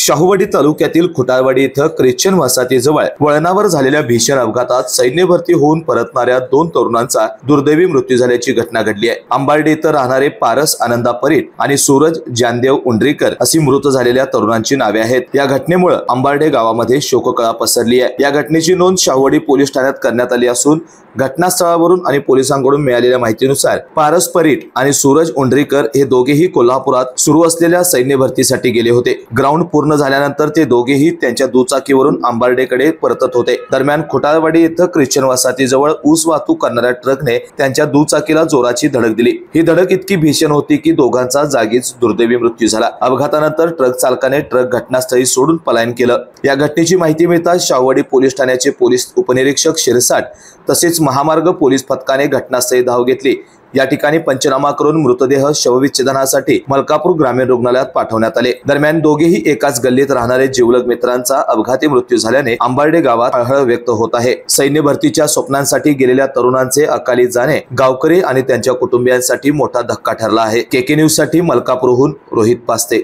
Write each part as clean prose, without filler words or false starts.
शाहूवाडी तालुक्यातील खुटाळवाडी इथं ख्रिश्चन वसाहतीजवळ वळणावर झालेल्या भीषण अपघातात सैन्य भरती होऊन परतणाऱ्या 2 तरुणांचा दुर्दैवी मृत्यू झाल्याची घटना घडली आहे। अंबार्डे इथं राहणारे पारस आनंदा परीट आणि सूरज जानदेव उंडरीकर अशी मृत झालेल्या तरुणांची नावे आहेत। या घटनेमुळे अंबार्डे गावामध्ये शोककळा पसरली आहे। या घटनेची नोंद शाहूवाडी पोलीस ठाण्यात करण्यात आली असून घटनास्थळावरून आणि पोलिसांकडून मिळालेल्या माहितीनुसार पारस परीट आणि सूरज उंडरीकर हे दोघेही कोल्हापुरात सुरू असलेल्या सैन्य भरतीसाठी गेले होते। ग्राउंड पूर्ण झाल्यानंतर ते दोघेही त्यांच्या दुचाकीवरून अंबार्डेकडे परतत होते। दरम्यान खुटाळवाडी येथे ख्रिश्चन वसाहतीजवळ ऊस वाहतूक करणाऱ्या ट्रकने त्यांच्या दुचाकीला जोराची धडक दिली। ही धडक इतकी भीषण होती की दोघांचा जागीच दुर्दैवी मृत्यू झाला। अपघातानंतर ट्रक चालकाने ट्रक घटनास्थळी सोडून पलायन केलं। या घटनेची माहिती मिळताच शाहूवाडी पोलीस ठाण्याचे पोलीस उपनिरीक्षक शिरसाट तसेच महामार्ग पोलीस पथकाने घटनास्थळी धाव घेतली। या ठिकाणी पंचनामा करून मृतदेह शवविच्छेदनासाठी मलकापूर ग्रामीण रुग्णालयात पाठवण्यात आले। दरम्यान दोघेही एकाच गल्लीत राहणारे जिवलग मित्रांचा अपघाती मृत्यू झाल्याने अंबार्डे गावात हळहळ व्यक्त होत आहे। सैन्य भरतीच्या स्वप्नांसाठी गेलेल्या तरुणांचे अकाली जाणे गावकरी आणि त्यांच्या कुटुंबियांसाठी मोठा धक्का ठरला आहे। केके न्यूज साठी मलकापूरहून रोहित पास्ते।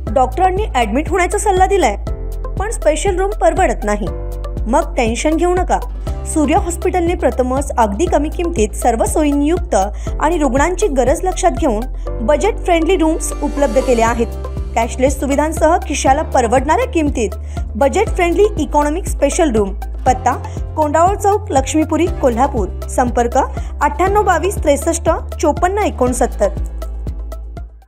डॉक्टरांनी ऍडमिट होण्याचा सल्ला दिलाय, पण स्पेशल रूम परवडत नाही। मग टेन्शन घेऊ नका। सूर्य हॉस्पिटलने प्रथमच अगदी कमी किमतीत सर्व सोयींयुक्त आणि रुग्णांची गरज लक्षात घेऊन बजेट फ्रेंडली रूम्स उपलब्ध केले आहेत। कॅशलेस सुविधांसह खिशाला परवडणाऱ्या किमतीत budget friendly economic special room. पत्ता कोंडावळ चौक, लक्ष्मीपुरी, कोल्हापूर। संपर्क 98 22 63 54 69।